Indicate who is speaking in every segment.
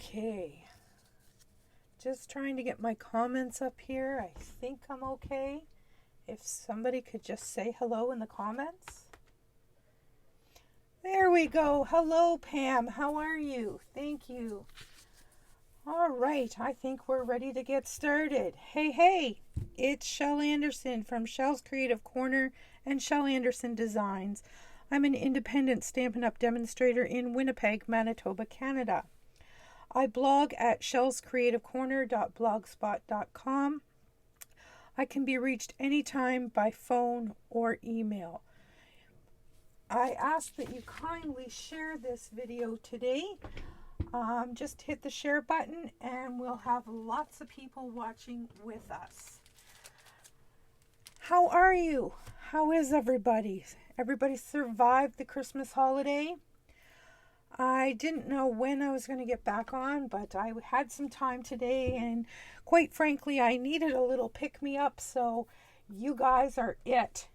Speaker 1: Okay, just trying to get my comments up here. I think I'm okay. If somebody could just say hello in the comments. There we go. Hello, Pam. How are you? Thank you. All right, I think we're ready to get started. Hey, it's Shel Anderson from Shel's Creative Corner and Shel Anderson Designs. I'm an independent Stampin' Up! Demonstrator in Winnipeg, Manitoba, Canada. I blog at shelscreativecorner.blogspot.com. I can be reached anytime by phone or email. I ask that you kindly share this video today. Just hit the share button and we'll have lots of people watching with us. How are you? How is everybody? Everybody survived the Christmas holiday? I didn't know when I was going to get back on, but I had some time today, and quite frankly, I needed a little pick-me-up, so you guys are it.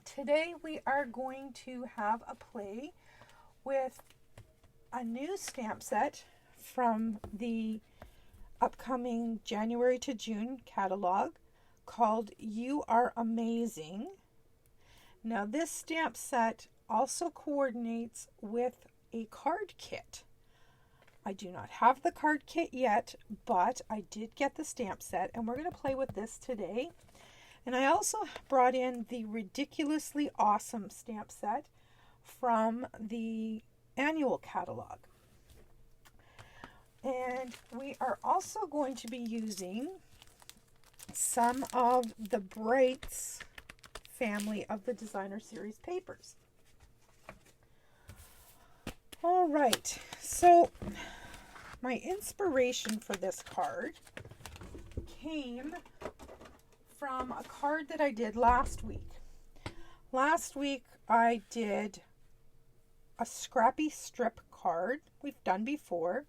Speaker 1: Today we are going to have a play with a new stamp set from the upcoming January to June catalog called You Are Amazing. Now this stamp set also coordinates with a card kit. I do not have the card kit yet, but I did get the stamp set and we're going to play with this today. And I also brought in the ridiculously awesome stamp set from the annual catalog. And we are also going to be using some of the Brights family of the Designer Series papers. All right, so my inspiration for this card came from a card that I did last week. Last week I did a scrappy strip card we've done before,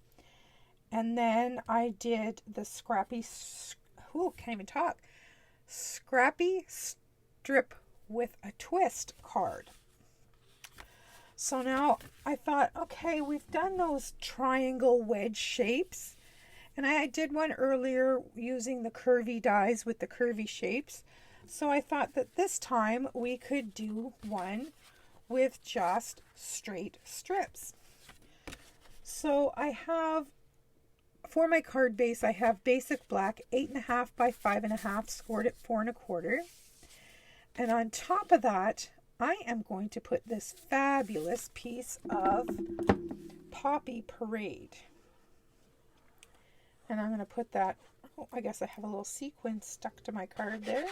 Speaker 1: and then I did the scrappy strip with a twist card. So now I thought, okay, we've done those triangle wedge shapes, and I did one earlier using the curvy dies with the curvy shapes. So I thought that this time we could do one with just straight strips. So I have, for my card base, I have basic black 8.5 by 5.5 scored at 4 1/4. And on top of that, I am going to put this fabulous piece of Poppy Parade. And I'm going to put that, I guess I have a little sequin stuck to my card there.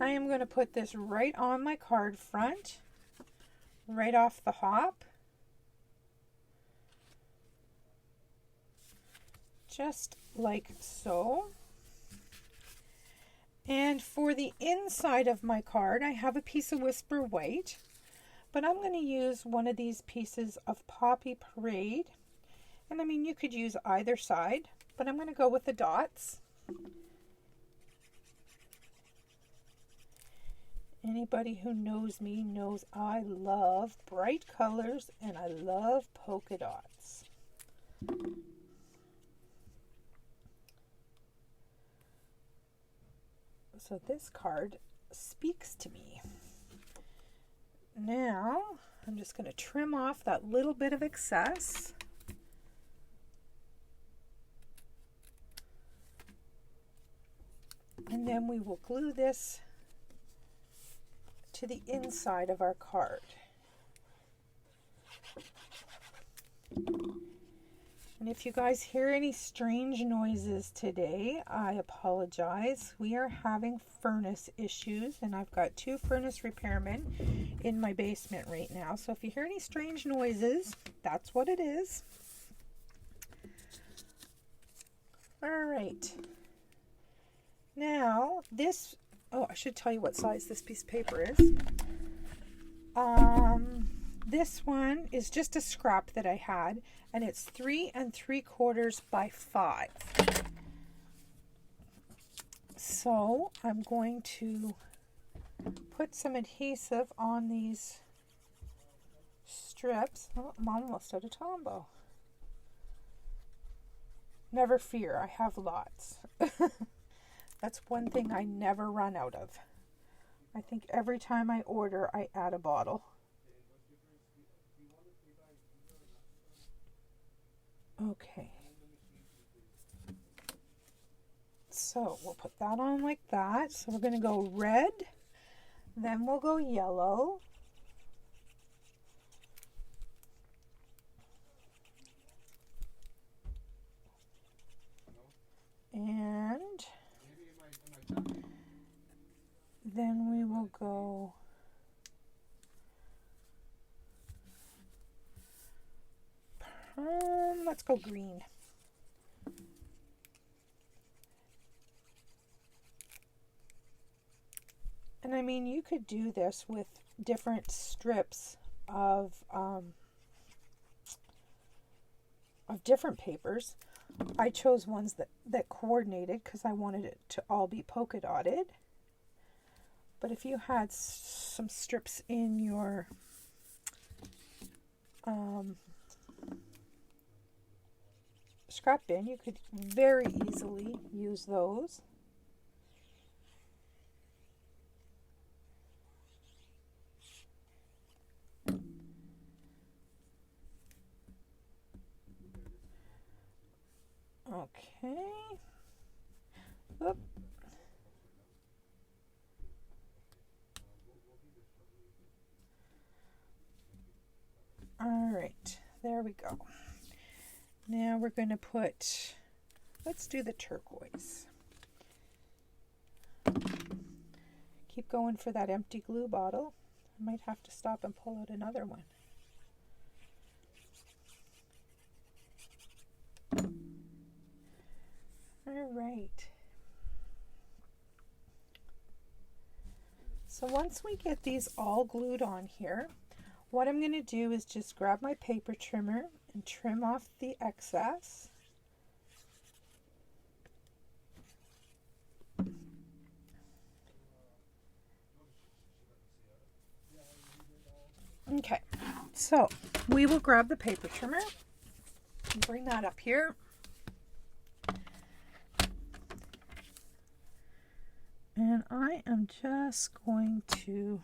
Speaker 1: I am going to put this right on my card front, right off the hop. Just like so. And for the inside of my card, I have a piece of Whisper White, but I'm going to use one of these pieces of Poppy Parade. And I mean, you could use either side, but I'm going to go with the dots. Anybody who knows me knows I love bright colors and I love polka dots. So this card speaks to me. Now I'm just going to trim off that little bit of excess. And then we will glue this to the inside of our card. And if you guys hear any strange noises today, I apologize. We are having furnace issues, and I've got 2 furnace repairmen in my basement right now. So if you hear any strange noises, that's what it is. All right. Now, this, I should tell you what size this piece of paper is. This one is just a scrap that I had, and it's 3 3/4 by 5. So I'm going to put some adhesive on these strips. Oh, I'm almost out of Tombow. Never fear, I have lots. That's one thing I never run out of. I think every time I order, I add a bottle. Okay. So we'll put that on like that. So we're going to go red, then we'll go yellow. And then we will go let's go green. And I mean, you could do this with different strips of different papers. I chose ones that coordinated because I wanted it to all be polka dotted. But if you had some strips in your scrap bin, you could very easily use those. Okay. Oop. All right, there we go. Now we're going to put, let's do the turquoise. Keep going for that empty glue bottle. I might have to stop and pull out another one. All right. So once we get these all glued on here, what I'm going to do is just grab my paper trimmer and trim off the excess. Okay, so we will grab the paper trimmer and bring that up here. And I am just going to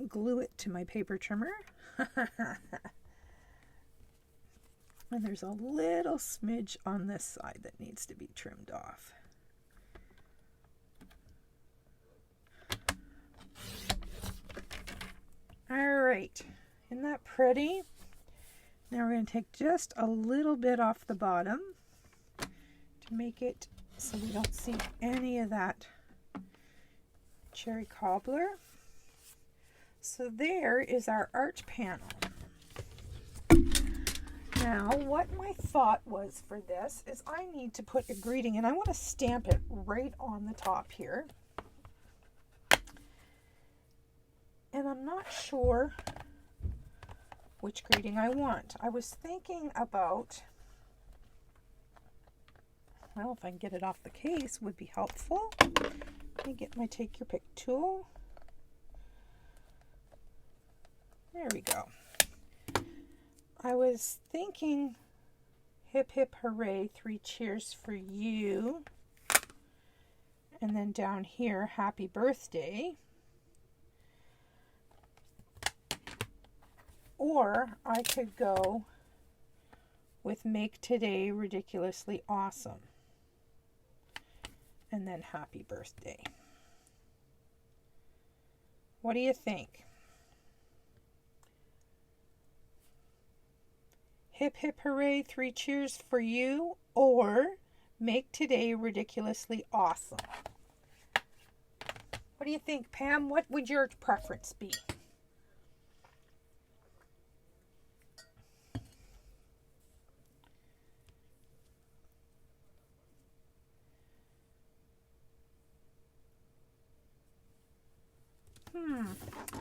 Speaker 1: glue it to my paper trimmer. And there's a little smidge on this side that needs to be trimmed off. All right, isn't that pretty? Now we're going to take just a little bit off the bottom to make it so we don't see any of that cherry cobbler. So there is our arch panel. Now what my thought was for this is I need to put a greeting, and I want to stamp it right on the top here. And I'm not sure which greeting I want. I was thinking about, well, if I can get it off the case would be helpful. Let me get my take your pick tool. There we go. I was thinking hip hip hooray, 3 cheers for you. And then down here, happy birthday. Or I could go with make today ridiculously awesome. And then happy birthday. What do you think? Hip hip hooray, 3 cheers for you, or make today ridiculously awesome. What do you think, Pam? What would your preference be?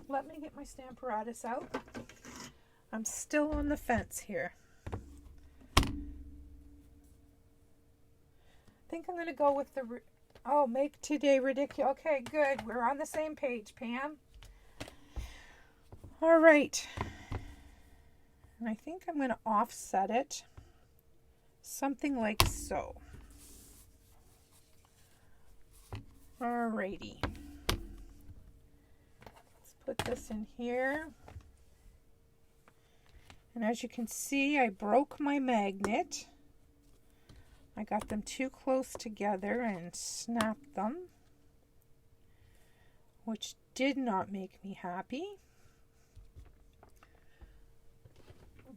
Speaker 1: Let me get my Stamparatus out. I'm still on the fence here. I think I'm going to go with the... make today ridiculous. Okay, good. We're on the same page, Pam. All right. And I think I'm going to offset it something like so. Alrighty. Let's put this in here. And as you can see, I broke my magnet. I got them too close together and snapped them, which did not make me happy.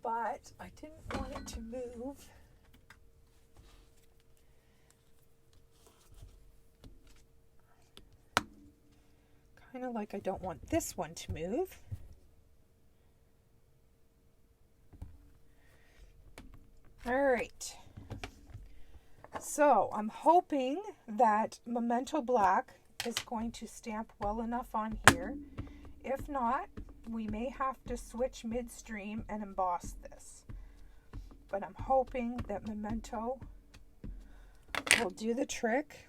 Speaker 1: But I didn't want it to move. Kind of like I don't want this one to move. All right. So I'm hoping that Memento Black is going to stamp well enough on here. If not, we may have to switch midstream and emboss this. But I'm hoping that Memento will do the trick.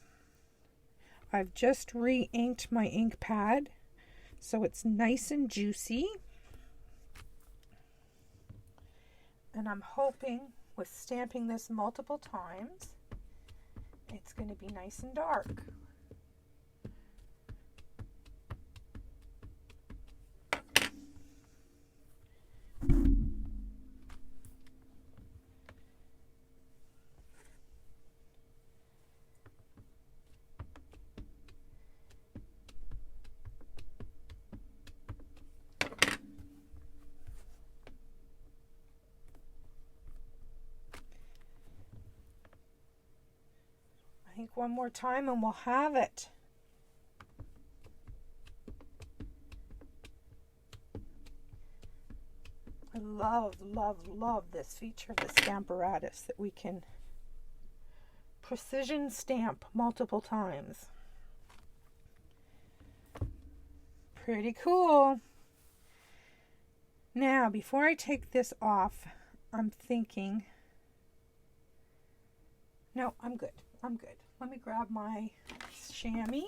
Speaker 1: I've just re-inked my ink pad so it's nice and juicy. And I'm hoping with stamping this multiple times, it's going to be nice and dark. I think one more time and we'll have it. I love, love, love this feature of the Stamparatus, that we can precision stamp multiple times. Pretty cool. Now, before I take this off, I'm thinking, no, I'm good. I'm good. Let me grab my chamois.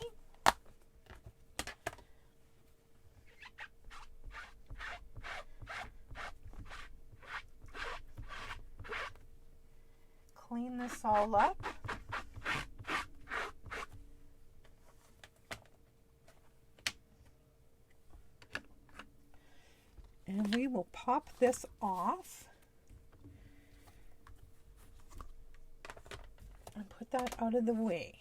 Speaker 1: Clean this all up. And we will pop this off. And put that out of the way.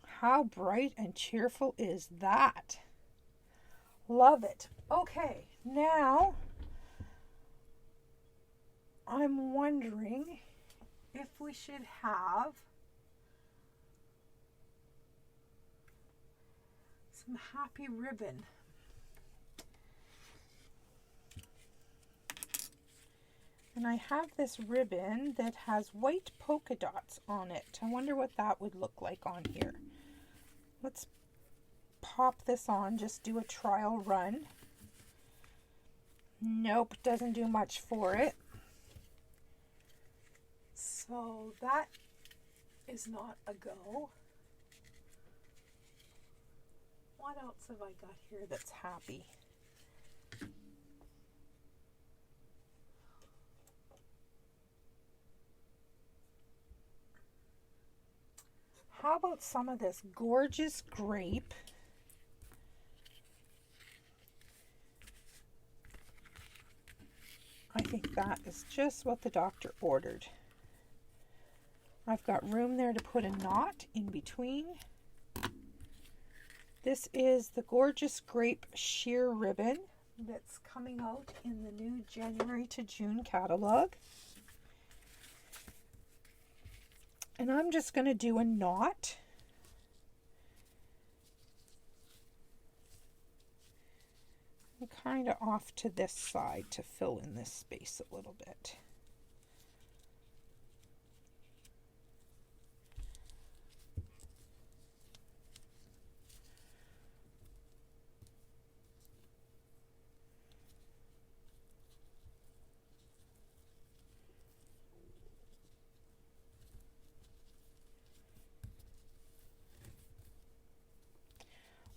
Speaker 1: How bright and cheerful is that? Love it. Okay, now I'm wondering if we should have some happy ribbon. And I have this ribbon that has white polka dots on it. I wonder what that would look like on here. Let's pop this on, just do a trial run. Nope, doesn't do much for it. So that is not a go. What else have I got here that's happy? How about some of this gorgeous grape? I think that is just what the doctor ordered. I've got room there to put a knot in between. This is the gorgeous grape sheer ribbon that's coming out in the new January to June catalog. And I'm just going to do a knot. I'm kind of off to this side to fill in this space a little bit.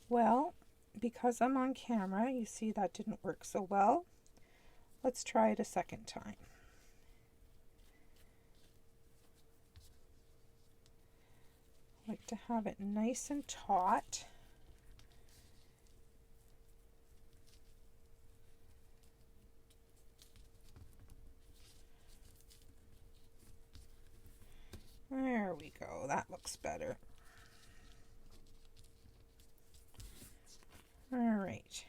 Speaker 1: Well, because I'm on camera, you see that didn't work so well. Let's try it a second time. I like to have it nice and taut. There we go. That looks better. All right.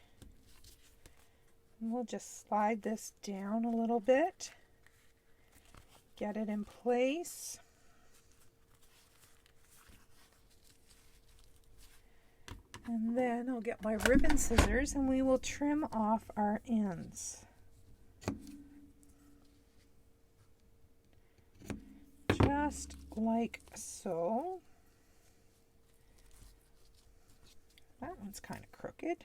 Speaker 1: We'll just slide this down a little bit. Get it in place. And then I'll get my ribbon scissors and we will trim off our ends. Just like so. That one's kind of crooked.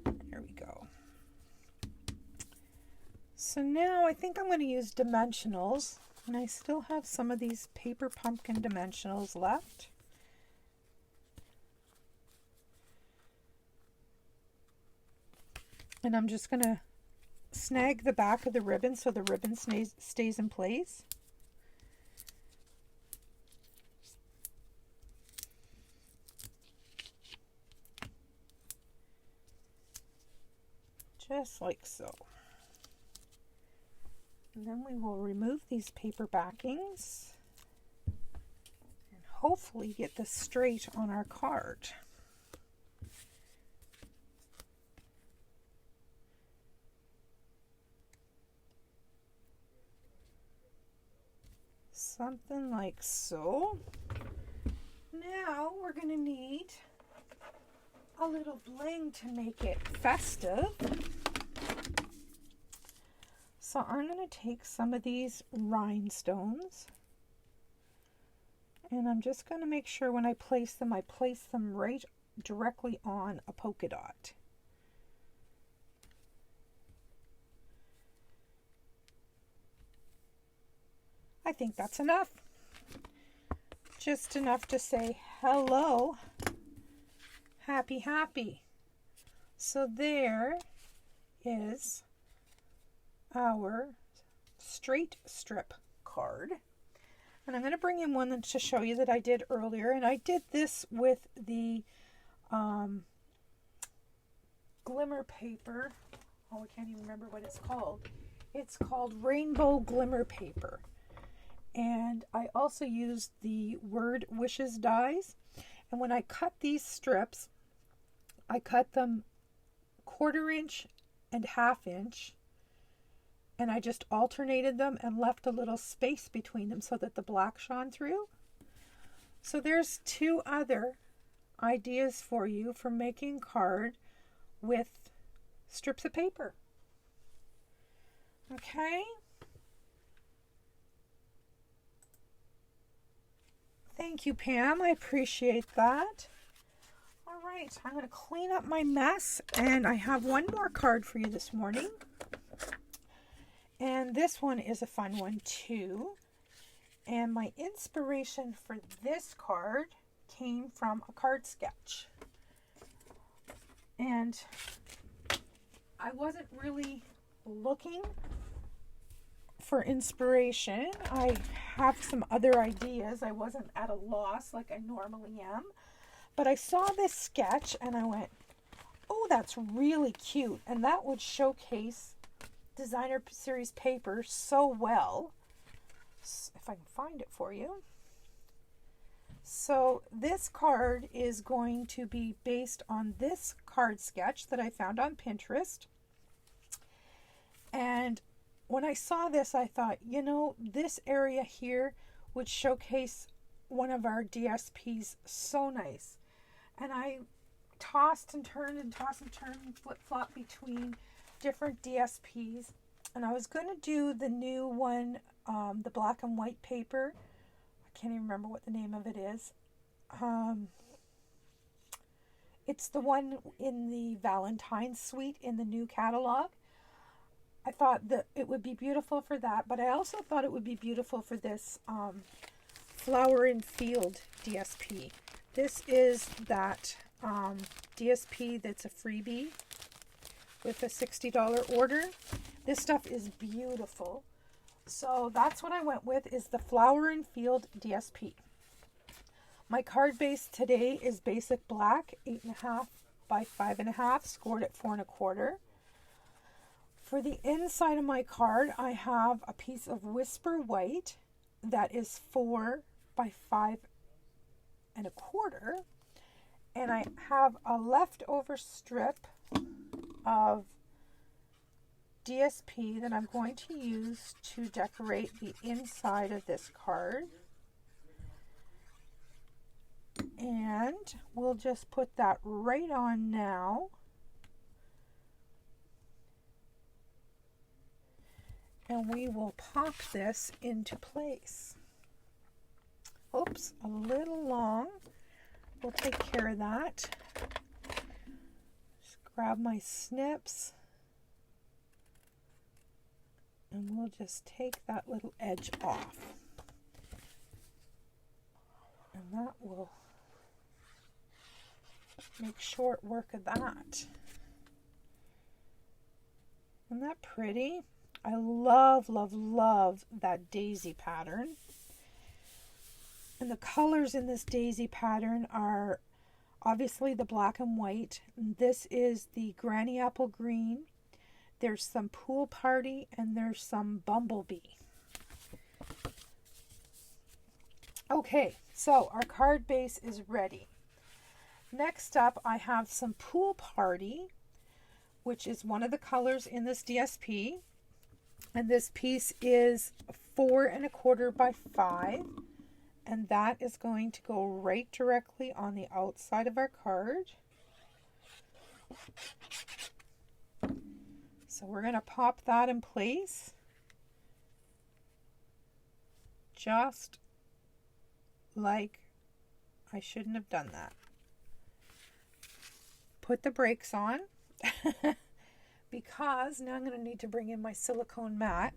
Speaker 1: There we go. So now I think I'm going to use dimensionals, and I still have some of these paper pumpkin dimensionals left. And I'm just going to snag the back of the ribbon so the ribbon stays in place. Just like so. And then we will remove these paper backings and hopefully get this straight on our card. Something like so. Now we're going to need a little bling to make it festive. So I'm going to take some of these rhinestones and I'm just going to make sure when I place them right directly on a polka dot. I think that's enough. Just enough to say hello, happy, happy. So there is our straight strip card. And I'm going to bring in one to show you that I did earlier. And I did this with the glimmer paper. Oh, I can't even remember what it's called. It's called Rainbow Glimmer Paper. And I also used the Word Wishes dies. And when I cut these strips, I cut them 1/4 inch and 1/2 inch. And I just alternated them and left a little space between them so that the black shone through. So there's 2 other ideas for you for making card with strips of paper. Okay? Thank you, Pam. I appreciate that. All right, I'm going to clean up my mess, and I have one more card for you this morning. And this one is a fun one too. And my inspiration for this card came from a card sketch. And I wasn't really looking for inspiration. I have some other ideas. I wasn't at a loss like I normally am. But I saw this sketch and I went, oh, that's really cute. And that would showcase designer series paper so well. If I can find it for you. So this card is going to be based on this card sketch that I found on Pinterest. And when I saw this, I thought, you know, this area here would showcase one of our DSPs so nice. And I tossed and turned and flip-flop between different DSPs. And I was going to do the new one, the black and white paper. I can't even remember what the name of it is. It's the one in the Valentine's suite in the new catalog. I thought that it would be beautiful for that, but I also thought it would be beautiful for this Flower and Field DSP. This is that DSP that's a freebie with a $60 order. This stuff is beautiful. So that's what I went with, is the Flower and Field DSP. My card base today is basic black, 8.5 by 5.5, scored at 4.25. For the inside of my card, I have a piece of Whisper White that is 4 by 5.25. And I have a leftover strip of DSP that I'm going to use to decorate the inside of this card. And we'll just put that right on now. And we will pop this into place. Oops, a little long. We'll take care of that. Just grab my snips. And we'll just take that little edge off. And that will make short work of that. Isn't that pretty? I love, love, love that daisy pattern. And the colors in this daisy pattern are obviously the black and white. This is the Granny Apple Green. There's some Pool Party and there's some Bumblebee. Okay, so our card base is ready. Next up, I have some Pool Party, which is one of the colors in this DSP. And this piece is 4.25 by 5. And that is going to go right directly on the outside of our card. So we're going to pop that in place. Just like I shouldn't have done that. Put the brakes on. Because now I'm going to need to bring in my silicone mat.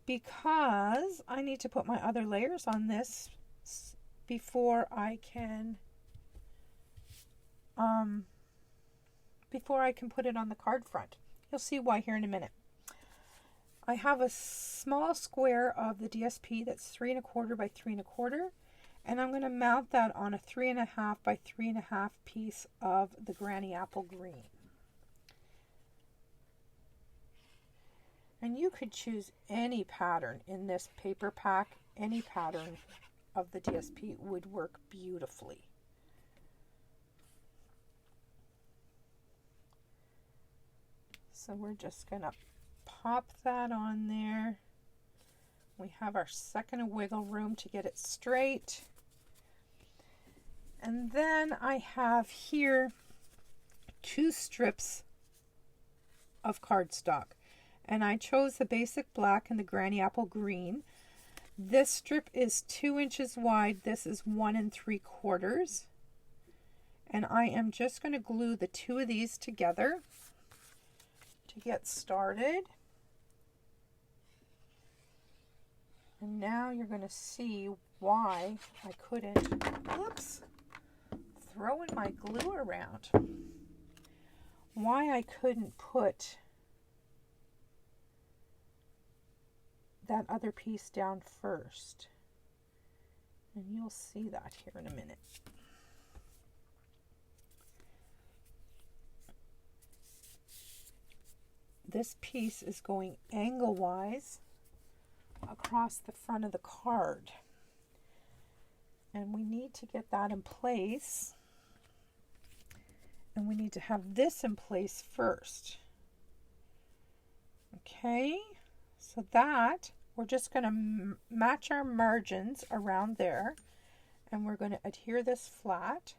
Speaker 1: Because I need to put my other layers on this before I can put it on the card front. You'll see why here in a minute. I have a small square of the DSP that's 3.25 by 3.25, and I'm going to mount that on a 3.5 by 3.5 piece of the Granny Apple Green. And you could choose any pattern in this paper pack. Any pattern of the DSP would work beautifully. So we're just going to pop that on there. We have our second wiggle room to get it straight. And then I have here 2 strips of cardstock. And I chose the basic black and the Granny Apple Green. This strip is 2 inches wide. This is 1 3/4. And I am just going to glue the 2 of these together to get started. And now you're going to see why I couldn't, oops, throwing my glue around. Why I couldn't put that other piece down first. And you'll see that here in a minute. This piece is going angle-wise across the front of the card. And we need to get that in place. And we need to have this in place first. Okay, so that we're just going to match our margins around there. And we're going to adhere this flat.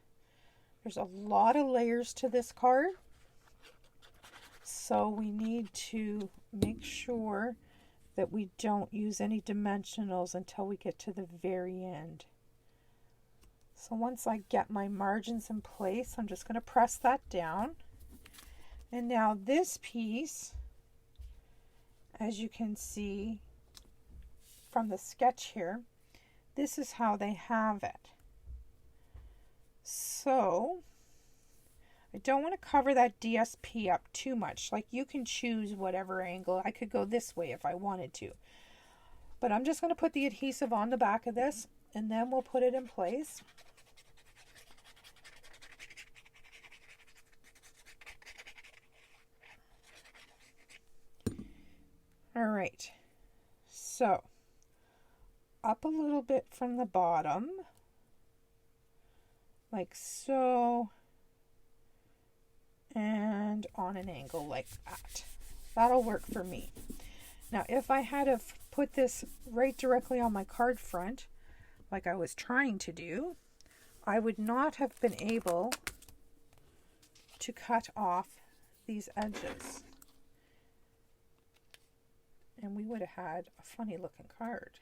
Speaker 1: There's a lot of layers to this card. So we need to make sure that we don't use any dimensionals until we get to the very end. So once I get my margins in place, I'm just going to press that down. And now this piece, as you can see from the sketch here, this is how they have it. So I don't want to cover that DSP up too much. Like, you can choose whatever angle. I could go this way if I wanted to. But I'm just going to put the adhesive on the back of this, and then we'll put it in place. All right. So, up a little bit from the bottom, like so, and on an angle like that. That'll work for me. Now, if I had have put this right directly on my card front, like I was trying to do, I would not have been able to cut off these edges. And we would have had a funny looking card.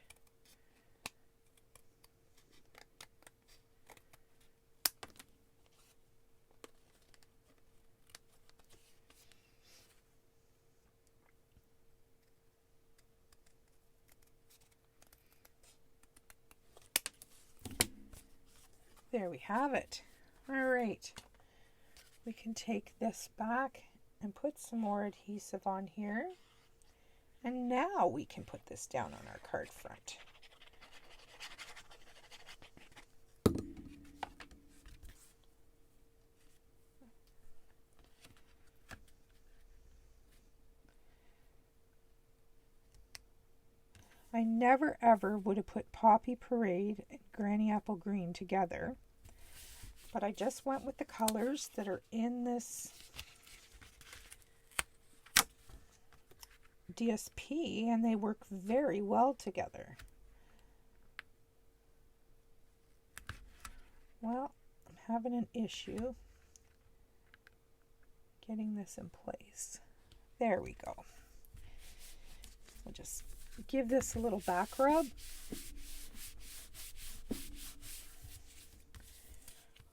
Speaker 1: There we have it. All right. We can take this back and put some more adhesive on here. And now we can put this down on our card front. I never ever would have put Poppy Parade and Granny Apple Green together, but I just went with the colors that are in this DSP, and they work very well together. Well, I'm having an issue getting this in place. There we go. We'll just give this a little back rub.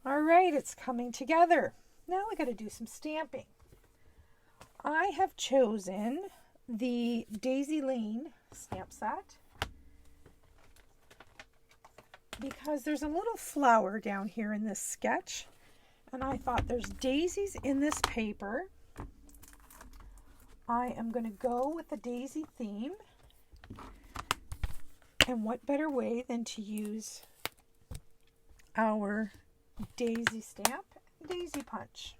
Speaker 1: All right, it's coming together. Now we got to do some stamping. I have chosen the Daisy Lane stamp set because there's a little flower down here in this sketch, and I thought there's daisies in this paper. I am going to go with the daisy theme, and what better way than to use our daisy stamp, daisy punch.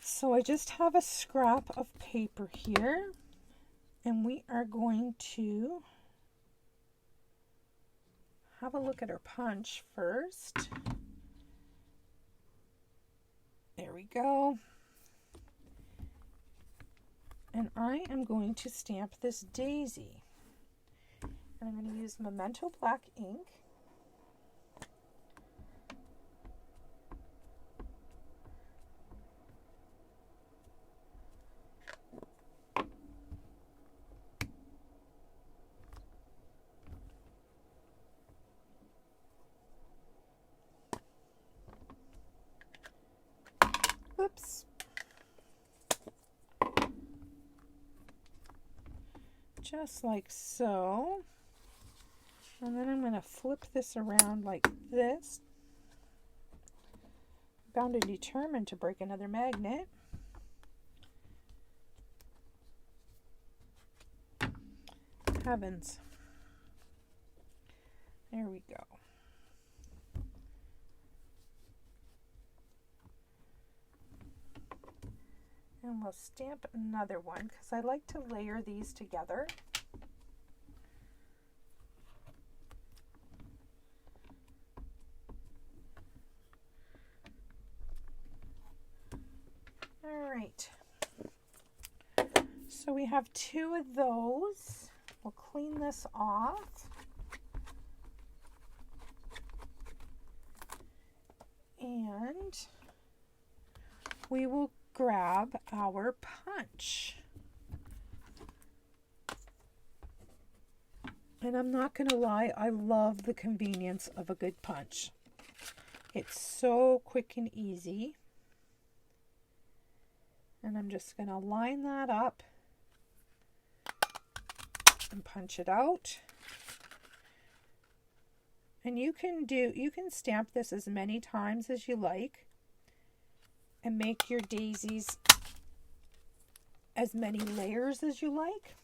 Speaker 1: So I just have a scrap of paper here, and we are going to have a look at our punch first. There we go. And I am going to stamp this daisy. And I'm going to use Memento Black ink. Oops. Just like so. And then I'm going to flip this around like this. Bound and determined to break another magnet. Heavens. There we go. And we'll stamp another one because I like to layer these together. All right. So we have two of those. We'll clean this off. And we will grab our punch. And I'm not going to lie, I love the convenience of a good punch. It's so quick and easy. And I'm just going to line that up and punch it out. And you can stamp this as many times as you like and make your daisies as many layers as you like.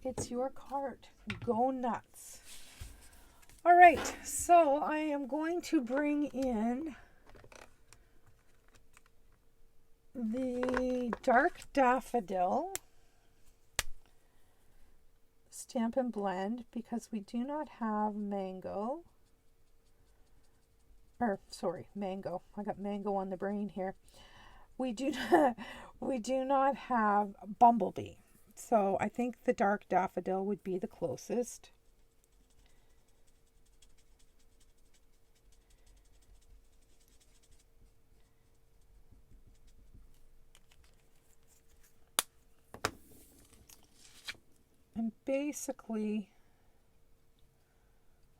Speaker 1: It's your card. Go nuts. All right, so I am going to bring in the Dark Daffodil Stampin' Blend because we do not have mango. Mango. I got mango on the brain here. We do not have Bumblebee. So I think the Dark Daffodil would be the closest. And basically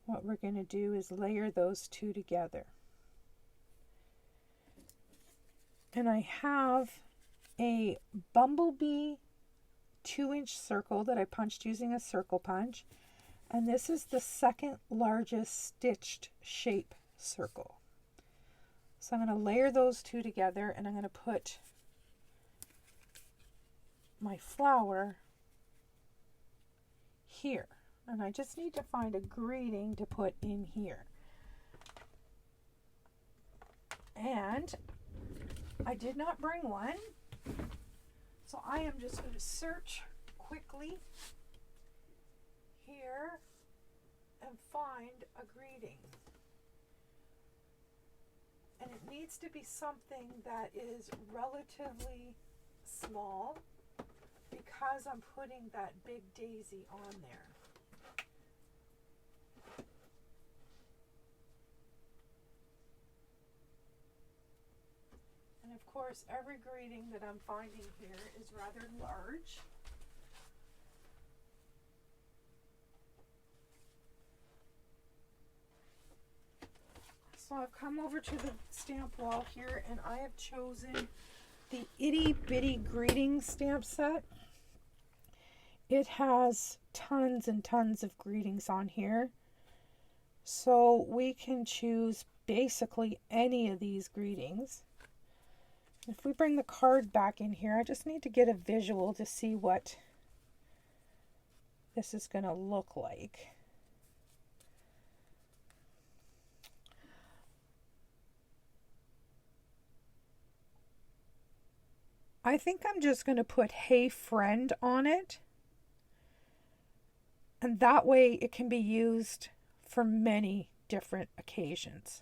Speaker 1: what we're going to do is layer those two together. And I have a Bumblebee 2-inch circle that I punched using a circle punch. And this is the second largest stitched shape circle. So I'm going to layer those two together and I'm going to put my flower here. And I just need to find a greeting to put in here. And I did not bring one. So I am just going to search quickly here and find a greeting. And it needs to be something that is relatively small because I'm putting that big daisy on there. And of course, every greeting that I'm finding here is rather large. So I've come over to the stamp wall here and I have chosen the Itty Bitty Greeting stamp set. It has tons and tons of greetings on here. So we can choose basically any of these greetings. If we bring the card back in here, I just need to get a visual to see what this is going to look like. I think I'm just going to put "Hey Friend" on it. And that way it can be used for many different occasions.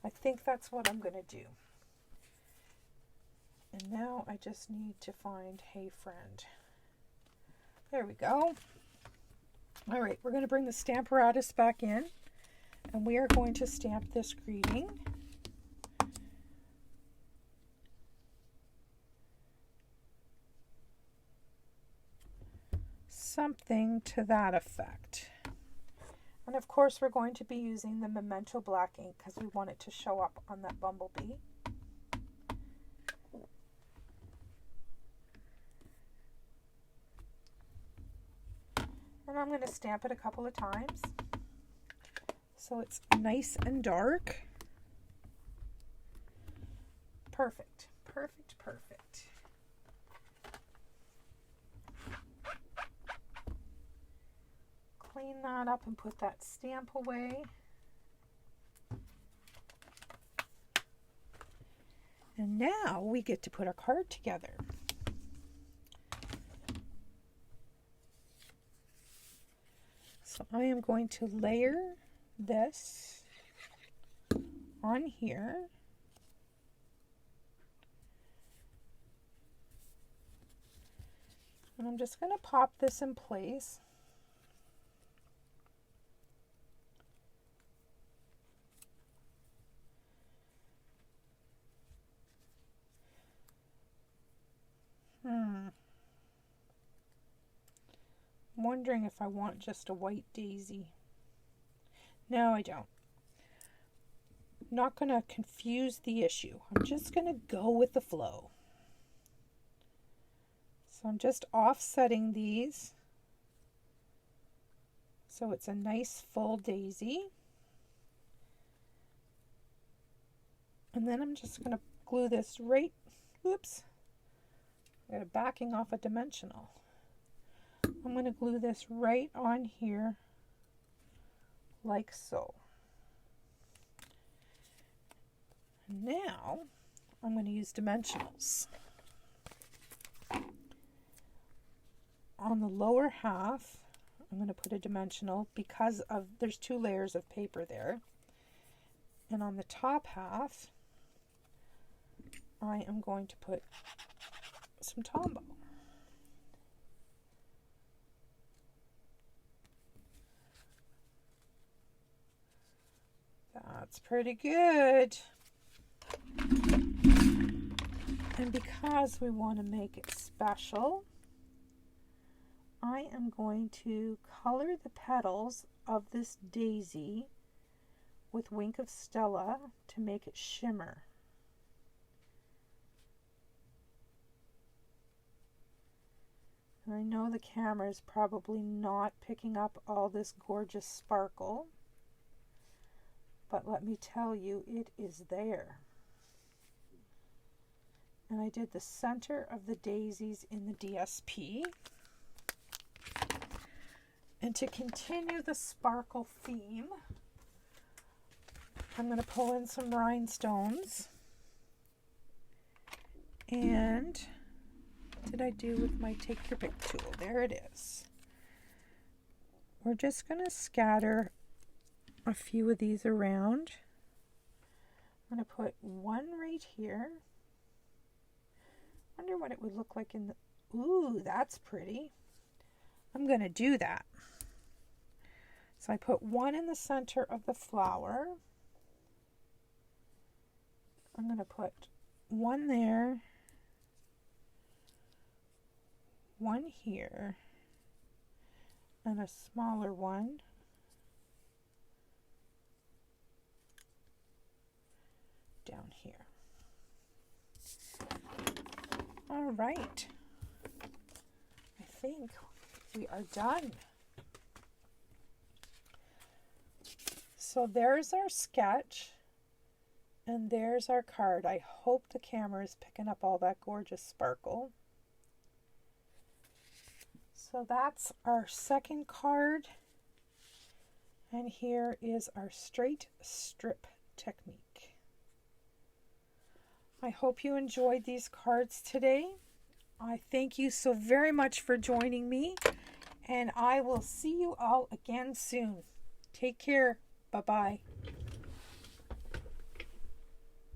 Speaker 1: I think that's what I'm going to do. And now I just need to find "Hey Friend." There we go. All right, we're going to bring the Stamparatus back in. And we are going to stamp this greeting. Something to that effect. And of course we're going to be using the Memento black ink because we want it to show up on that bumblebee. And I'm going to stamp it a couple of times so it's nice and dark. Perfect, perfect, perfect. Clean that up and put that stamp away. And now we get to put our card together. So I am going to layer this on here. And I'm just going to pop this in place. I'm wondering if I want just a white daisy. No, I don't. I'm not going to confuse the issue. I'm just going to go with the flow. So I'm just offsetting these So it's a nice full daisy. And then I'm just going to glue this right, oops, I got a backing off a dimensional. I'm going to glue this right on here like so. Now I'm going to use dimensionals. On the lower half, I'm going to put a dimensional because of there's 2 layers of paper there. And on the top half, I am going to put some Tombow. That's pretty good. And because we want to make it special, I am going to color the petals of this daisy with Wink of Stella to make it shimmer. And I know the camera is probably not picking up all this gorgeous sparkle, but let me tell you, it is there. And I did the center of the daisies in the DSP. And to continue the sparkle theme, I'm going to pull in some rhinestones. And what did I do with my Take Your Pick tool? There it is. We're just going to scatter a few of these around. I'm going to put one right here. Wonder what it would look like in the... Ooh, that's pretty. I'm going to do that. So I put one in the center of the flower. I'm going to put one there, one here, and a smaller one down here. All right. I think we are done. So there's our sketch, and there's our card. I hope the camera is picking up all that gorgeous sparkle. So that's our second card, and here is our straight strip technique. I hope you enjoyed these cards today. I thank you so very much for joining me, and I will see you all again soon. Take care. Bye-bye.